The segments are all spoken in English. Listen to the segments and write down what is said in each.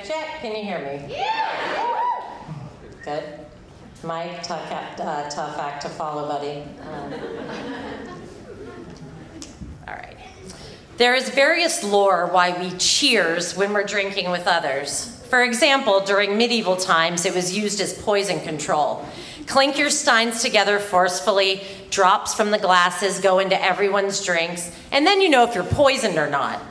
Check. Can you hear me? Yeah. Good. Mike, tough act to follow, buddy. All right. There is various lore why we cheers when we're drinking with others. For example, during medieval times, it was used as poison control. Clink your steins together forcefully, drops from the glasses go into everyone's drinks, and then you know if you're poisoned or not.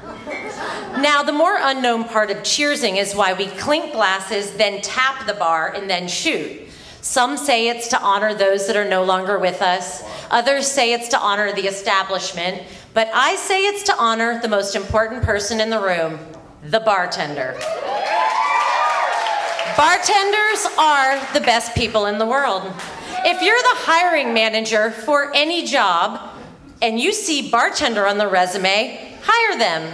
Now, the more unknown part of cheersing is why we clink glasses, then tap the bar, and then shoot. Some say it's to honor those that are no longer with us. Others say it's to honor the establishment. But I say it's to honor the most important person in the room, the bartender. Bartenders are the best people in the world. If you're the hiring manager for any job and you see bartender on the resume, hire them.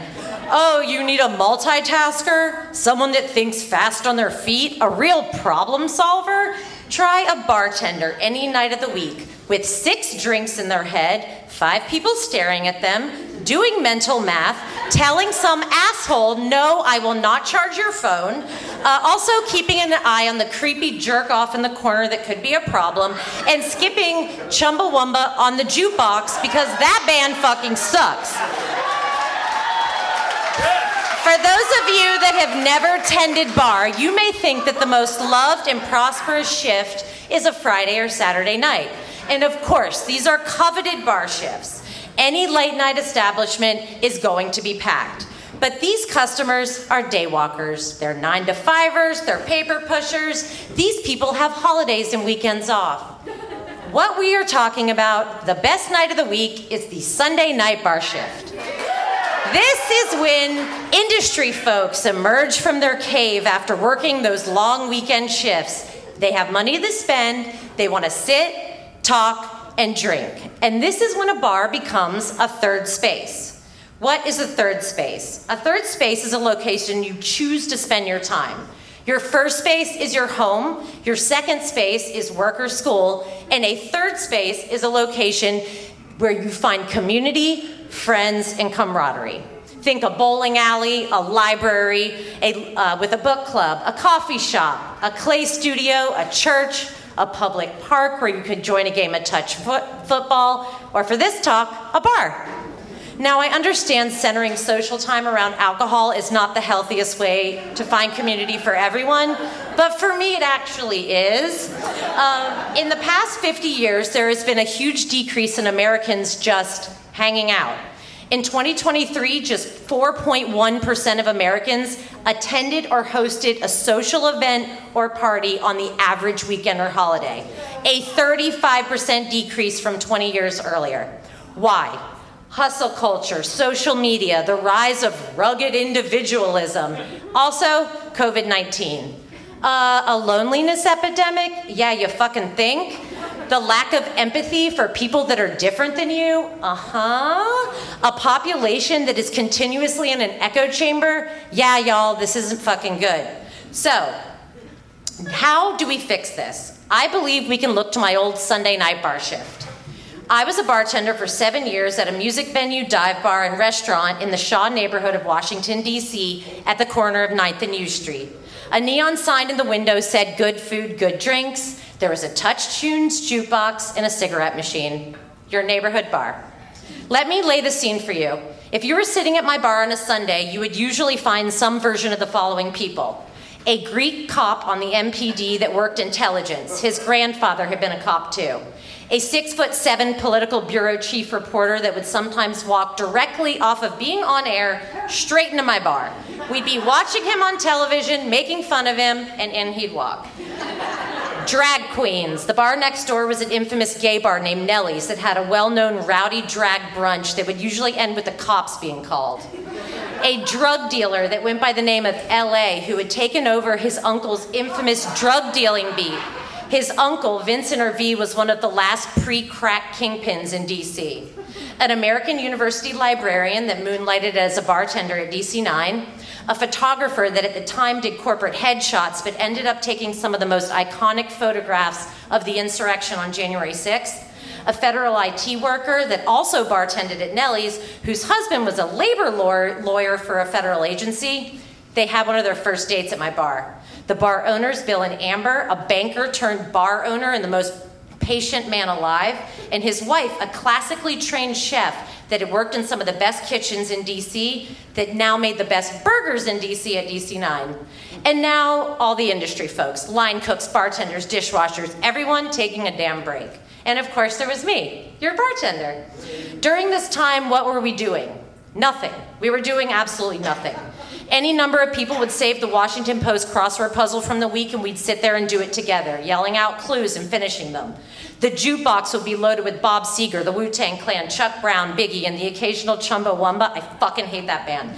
Oh, you need a multitasker? Someone that thinks fast on their feet? A real problem solver? Try a bartender any night of the week with 6 drinks in their head, 5 people staring at them, doing mental math, telling some asshole, no, I will not charge your phone, also keeping an eye on the creepy jerk off in the corner that could be a problem, and skipping Chumbawamba on the jukebox because that band fucking sucks. For those of you that have never tended bar, you may think that the most loved and prosperous shift is a Friday or Saturday night. And of course, these are coveted bar shifts. Any late night establishment is going to be packed. But these customers are day walkers. They're 9-to-5ers, they're paper pushers. These people have holidays and weekends off. What we are talking about, the best night of the week, is the Sunday night bar shift. This is when industry folks emerge from their cave after working those long weekend shifts. They have money to spend, they want to sit, talk, and drink. And this is when a bar becomes a third space. What is a third space? A third space is a location you choose to spend your time. Your first space is your home, your second space is work or school, and a third space is a location where you find community, friends, and camaraderie. Think a bowling alley, a library, with a book club, a coffee shop, a clay studio, a church, a public park where you could join a game of touch football, or for this talk, a bar. Now, I understand centering social time around alcohol is not the healthiest way to find community for everyone, but for me it actually is. In the past 50 years, there has been a huge decrease in Americans just hanging out. In 2023, just 4.1% of Americans attended or hosted a social event or party on the average weekend or holiday, a 35% decrease from 20 years earlier. Why? Hustle culture, social media, the rise of rugged individualism. Also, COVID-19. A loneliness epidemic? Yeah, you fucking think? The lack of empathy for people that are different than you? A population that is continuously in an echo chamber? Yeah, y'all, this isn't fucking good. So, how do we fix this? I believe we can look to my old Sunday night bar shift. I was a bartender for 7 years at a music venue, dive bar, and restaurant in the Shaw neighborhood of Washington, D.C. at the corner of 9th and U Street. A neon sign in the window said, good food, good drinks. There was a Touch Tunes jukebox and a cigarette machine. Your neighborhood bar. Let me lay the scene for you. If you were sitting at my bar on a Sunday, you would usually find some version of the following people. A Greek cop on the MPD that worked intelligence. His grandfather had been a cop too. A 6'7" political bureau chief reporter that would sometimes walk directly off of being on air straight into my bar. We'd be watching him on television, making fun of him, and in he'd walk. Drag queens. The bar next door was an infamous gay bar named Nellie's that had a well-known rowdy drag brunch that would usually end with the cops being called. A drug dealer that went by the name of L.A. who had taken over his uncle's infamous drug dealing beat. His uncle, Vincent Irvie, was one of the last pre-crack kingpins in D.C. An American University librarian that moonlighted as a bartender at DC-9, a photographer that at the time did corporate headshots but ended up taking some of the most iconic photographs of the insurrection on January 6th, a federal IT worker that also bartended at Nellie's, whose husband was a labor lawyer for a federal agency. they had one of their first dates at my bar. The bar owners, Bill and Amber, a banker turned bar owner and the most patient man alive, and his wife, a classically trained chef that had worked in some of the best kitchens in DC, that now made the best burgers in DC at DC9. And now all the industry folks, line cooks, bartenders, dishwashers, everyone taking a damn break. And of course there was me, your bartender. During this time, what were we doing? Nothing. We were doing absolutely nothing. Any number of people would save the Washington Post crossword puzzle from the week and we'd sit there and do it together, yelling out clues and finishing them. The jukebox would be loaded with Bob Seger, the Wu-Tang Clan, Chuck Brown, Biggie, and the occasional Chumbawamba. I fucking hate that band.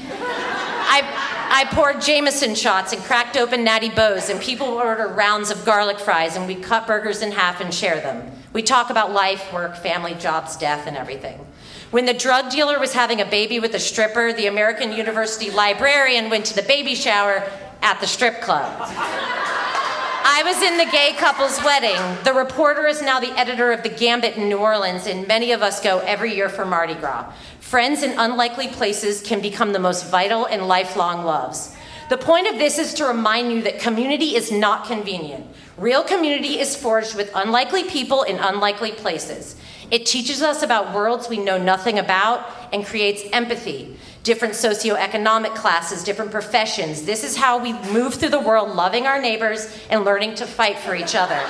I poured Jameson shots and cracked open Natty Bows, and people would order rounds of garlic fries, and we'd cut burgers in half and share them. We'd talk about life, work, family, jobs, death, and everything. When the drug dealer was having a baby with a stripper, the American University librarian went to the baby shower at the strip club. I was in the gay couple's wedding. The reporter is now the editor of The Gambit in New Orleans, and many of us go every year for Mardi Gras. Friends in unlikely places can become the most vital and lifelong loves. The point of this is to remind you that community is not convenient. Real community is forged with unlikely people in unlikely places. It teaches us about worlds we know nothing about and creates empathy. Different socioeconomic classes, different professions. This is how we move through the world, loving our neighbors and learning to fight for each other.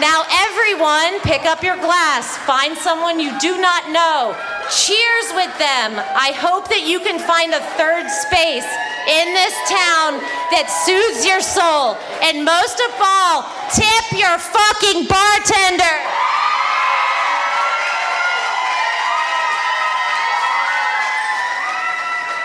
Now everyone, pick up your glass, find someone you do not know, cheers with them. I hope that you can find a third space in this town that soothes your soul. And most of all, tip your fucking bartender.